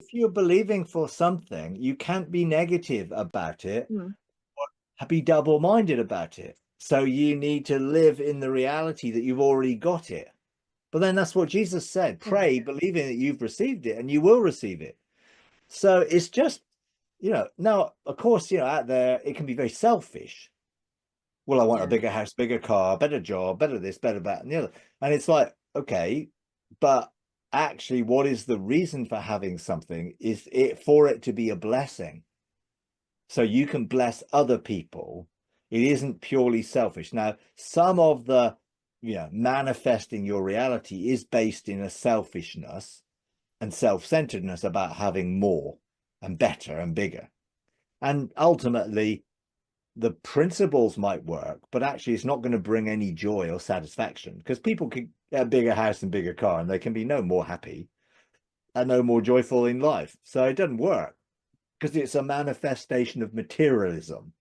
if you're believing for something, you can't be negative about it, Mm. be double-minded about it. So you need to live in the reality that you've already got it. But then that's what Jesus said, Yeah. pray, believing that you've received it and you will receive it. So it's just, now, of course, out there, it can be very selfish. Well, I want a Yeah. bigger house, bigger car, better job, better this, better that, and the other. And it's like, okay, but actually, what is the reason for having something? Is it for it to be a blessing? So you can bless other people. It isn't purely selfish. Now, some of the, manifesting your reality is based in a selfishness and self-centeredness about having more and better and bigger. And ultimately, the principles might work, but actually it's not going to bring any joy or satisfaction, because people can get a bigger house and bigger car and they can be no more happy and no more joyful in life. So it doesn't work because it's a manifestation of materialism.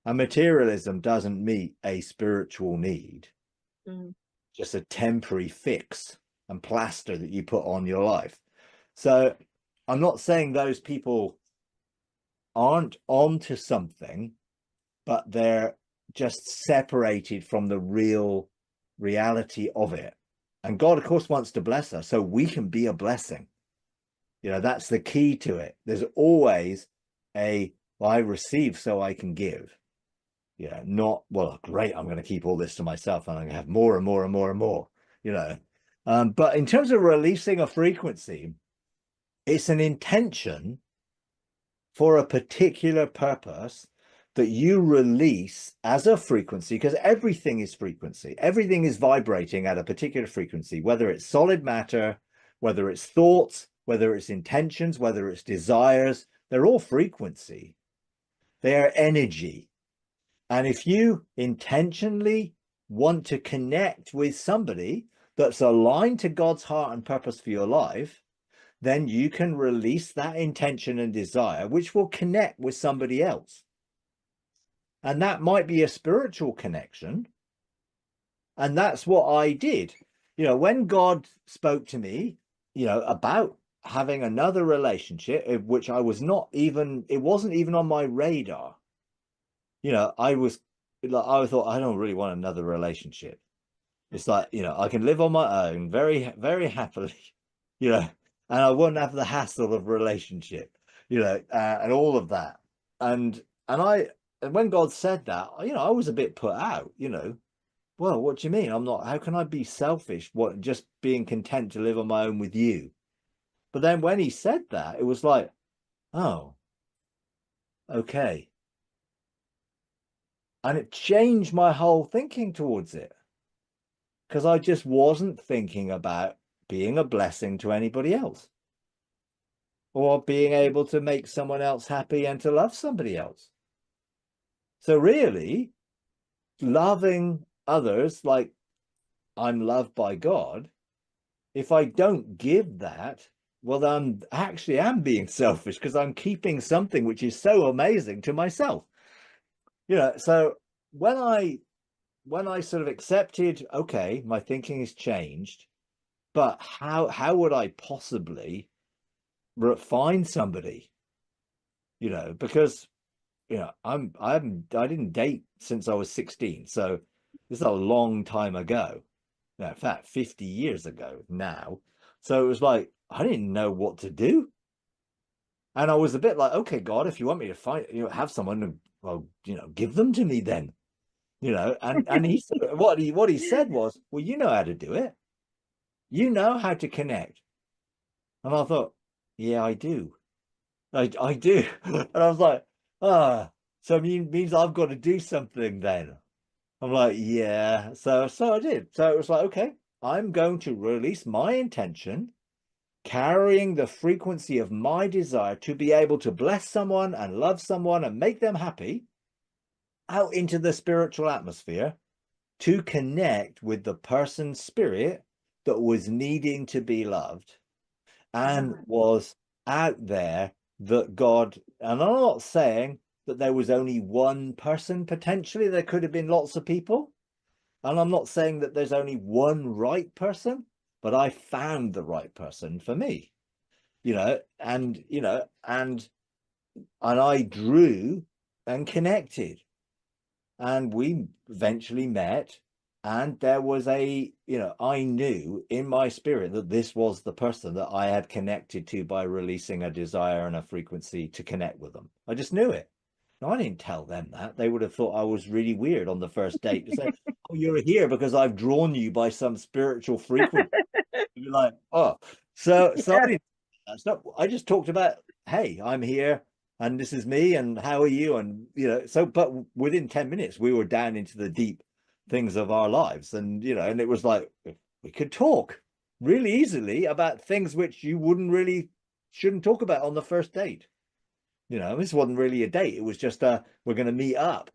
And materialism doesn't meet a spiritual need, Mm. just a temporary fix and plaster that you put on your life. So I'm not saying those people aren't onto something, but they're just separated from the real reality of it. And God, of course, wants to bless us so we can be a blessing. That's the key to it. There's always I receive so I can give. Not, well, great, I'm going to keep all this to myself and I'm going to have more and more and more and more, you know. But in terms of releasing a frequency, it's an intention for a particular purpose that you release as a frequency, because everything is frequency. Everything is vibrating at a particular frequency, whether it's solid matter, whether it's thoughts, whether it's intentions, whether it's desires, they're all frequency. They are energy. And if you intentionally want to connect with somebody that's aligned to God's heart and purpose for your life, then you can release that intention and desire, which will connect with somebody else. And that might be a spiritual connection. And that's what I did. When God spoke to me, about having another relationship, which I was not even, it wasn't even on my radar. I thought, I don't really want another relationship. It's like, I can live on my own very, very happily, you know, and I won't have the hassle of relationship, and all of that. And when God said that, I was a bit put out, well, what do you mean? How can I be selfish? What, just being content to live on my own with you? But then when he said that, it was like, oh, okay. And it changed my whole thinking towards it, because I just wasn't thinking about being a blessing to anybody else or being able to make someone else happy and to love somebody else. So really, loving others like I'm loved by God, if I don't give that, well, I'm being selfish, because I'm keeping something which is so amazing to myself. So when I sort of accepted, okay, my thinking has changed, but how would I possibly find somebody? Because I didn't date since I was 16, so this is a long time ago. In fact, 50 years ago now. So it was like I didn't know what to do, and I was a bit like, okay, God, if you want me to find, have someone, well, give them to me then. And he said, what he said was, well, you know how to do it. You know how to connect. And I thought, yeah, I do. I do. And I was like, so it means I've got to do something then. I'm like, yeah. So I did. So it was like, okay, I'm going to release my intention, carrying the frequency of my desire to be able to bless someone and love someone and make them happy, out into the spiritual atmosphere, to connect with the person's spirit that was needing to be loved and was out there, that God, and I'm not saying that there was only one person, potentially there could have been lots of people, and I'm not saying that there's only one right person, but I found the right person for me. and I drew and connected, and we eventually met, and there was I knew in my spirit that this was the person that I had connected to by releasing a desire and a frequency to connect with them. I just knew it. No, I didn't tell them that. They would have thought I was really weird on the first date to say, "Oh, you're here because I've drawn you by some spiritual frequency." You're like, oh, so Yeah. that's not. I just talked about, hey, I'm here, and this is me, and how are you, and but within 10 minutes, we were down into the deep things of our lives, and and it was like we could talk really easily about things which you shouldn't talk about on the first date. This wasn't really a date; it was just we're going to meet up.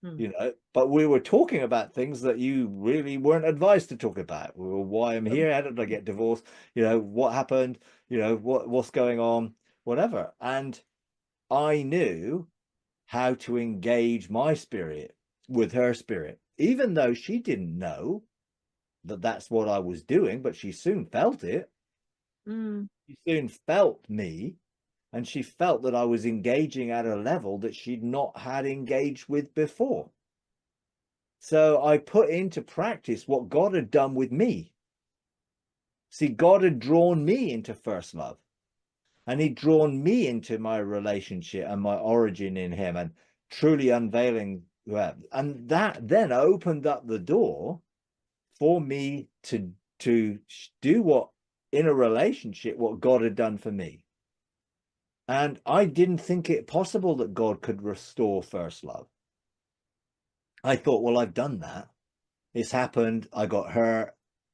Hmm. But we were talking about things that you really weren't advised to talk about. Why I'm here, how did I get divorced, what happened, what's going on, whatever. And I knew how to engage my spirit with her spirit, even though she didn't know that that's what I was doing, but she soon felt it. Mm. She soon felt me, and she felt that I was engaging at a level that she'd not had engaged with before. So I put into practice what God had done with me. See, God had drawn me into first love, and he'd drawn me into my relationship and my origin in him, and truly unveiling and that then opened up the door for me to do what in a relationship what God had done for me. And I didn't think it possible that God could restore first love. I thought, well, I've done that. It's happened. I got hurt,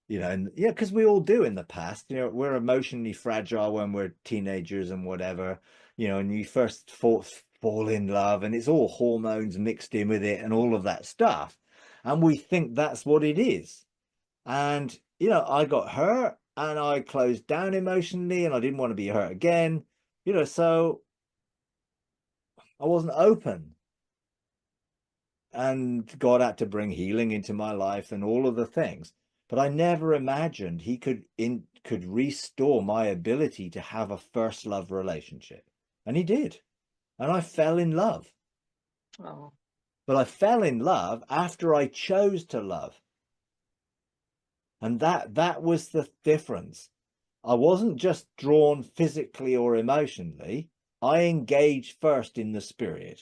and yeah, because we all do in the past. We're emotionally fragile when we're teenagers and whatever, and you first fall in love, and it's all hormones mixed in with it and all of that stuff. And we think that's what it is. And, I got hurt and I closed down emotionally, and I didn't want to be hurt again, so I wasn't open. And God had to bring healing into my life and all of the things. But I never imagined he could restore my ability to have a first love relationship. And he did. And I fell in love. Oh. But I fell in love after I chose to love. And that was the difference. I wasn't just drawn physically or emotionally. I engaged first in the spirit.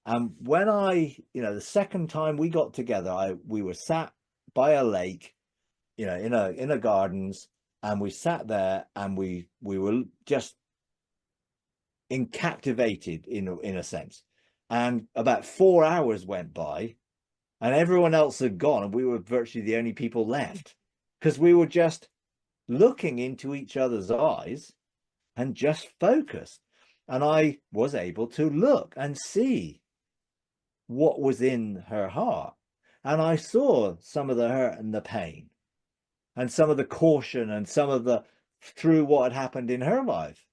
And when the second time we got together, we were sat by a lake, in a gardens, and we sat there, and we were just captivated in a sense. And about 4 hours went by, and everyone else had gone, and we were virtually the only people left, because we were just looking into each other's eyes and just focused. And I was able to look and see what was in her heart. And I saw some of the hurt and the pain, and some of the caution, and some of the through what had happened in her life.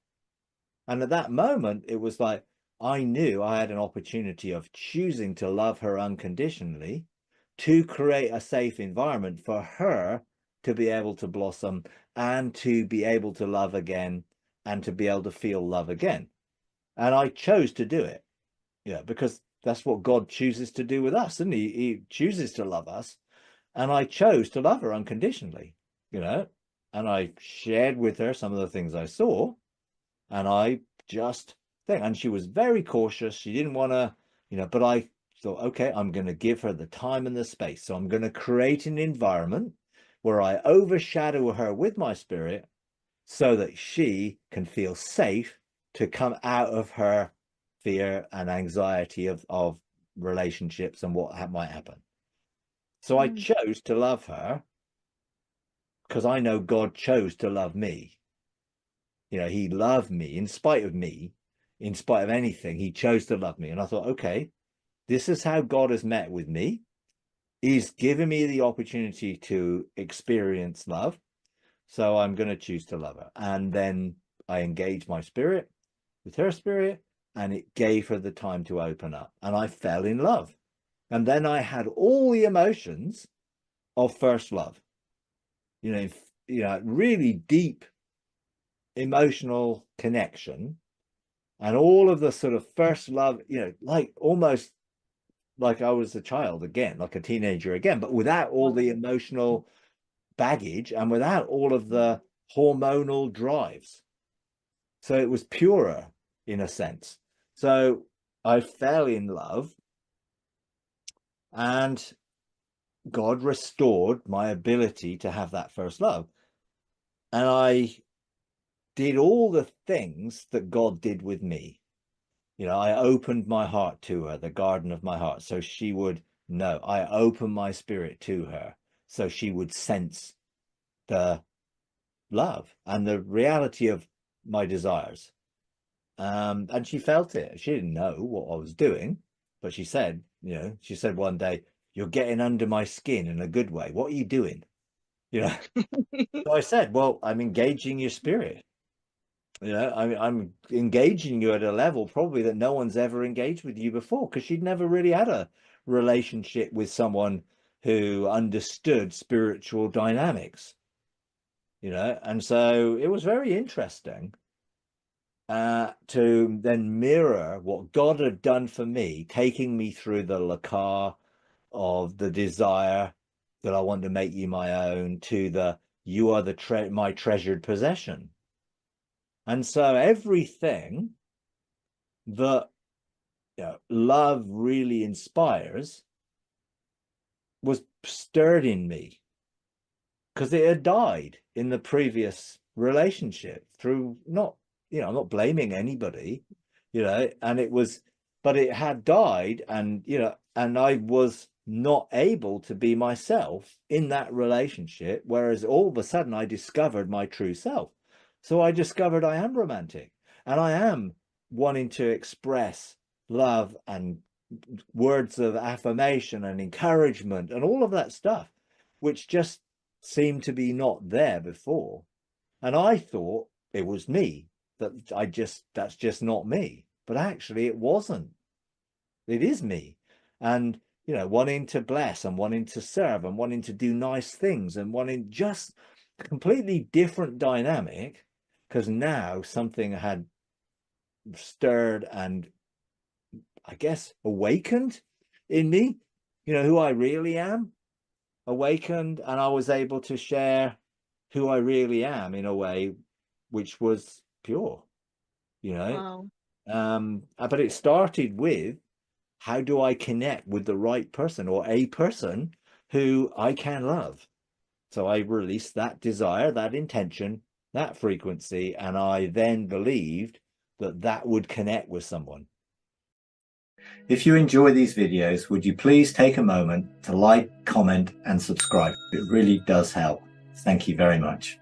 And at that moment, it was like I knew I had an opportunity of choosing to love her unconditionally, to create a safe environment for her to be able to blossom and to be able to love again and to be able to feel love again. And I chose to do it, because that's what God chooses to do with us, and he chooses to love us. And I chose to love her unconditionally, and I shared with her some of the things I saw, and I just think, and she was very cautious. She didn't want to, but I thought, okay, I'm going to give her the time and the space. So I'm going to create an environment where I overshadow her with my spirit so that she can feel safe to come out of her fear and anxiety of relationships and what might happen. So I Mm. chose to love her because I know God chose to love me. He loved me in spite of me, in spite of anything. He chose to love me. And I thought, okay, this is how God has met with me. He's given me the opportunity to experience love. So I'm going to choose to love her. And then I engaged my spirit with her spirit, and it gave her the time to open up. And I fell in love. And then I had all the emotions of first love, really deep emotional connection and all of the sort of first love, you know, like almost like I was a child again, like a teenager again, but without all the emotional baggage and without all of the hormonal drives. So it was purer in a sense. So I fell in love, and God restored my ability to have that first love. And I did all the things that God did with me. You know, I opened my heart to her, the garden of my heart, so she would know. I opened my spirit to her, so she would sense the love and the reality of my desires. And she felt it. She didn't know what I was doing, but she said, you know, she said one day, "You're getting under my skin in a good way. What are you doing?" You know, so I said, "Well, I'm engaging your spirit. You know, I'm engaging you at a level probably that no one's ever engaged with you before," because she'd never really had a relationship with someone who understood spiritual dynamics, you know. And so it was very interesting to then mirror what God had done for me, taking me through the lacquer of the desire that I want to make you my own, to the "you are my treasured possession." And so everything that, you know, love really inspires was stirred in me, because it had died in the previous relationship through not, you know, I'm not blaming anybody, you know, and it was, but it had died, and, you know, and I was not able to be myself in that relationship, whereas all of a sudden I discovered my true self. So I discovered I am romantic, and I am wanting to express love and words of affirmation and encouragement and all of that stuff, which just seemed to be not there before. And I thought it was me, that's just not me. But actually it wasn't. It is me. And, you know, wanting to bless and wanting to serve and wanting to do nice things and wanting just a completely different dynamic, because now something had stirred and, I guess, awakened in me, you know, who I really am, awakened, and I was able to share who I really am in a way which was pure, you know. Wow. But it started with, how do I connect with the right person, or a person who I can love? So I released that desire, that intention, that frequency, and I then believed that that would connect with someone. If you enjoy these videos, would you please take a moment to like, comment, and subscribe? It really does help. Thank you very much.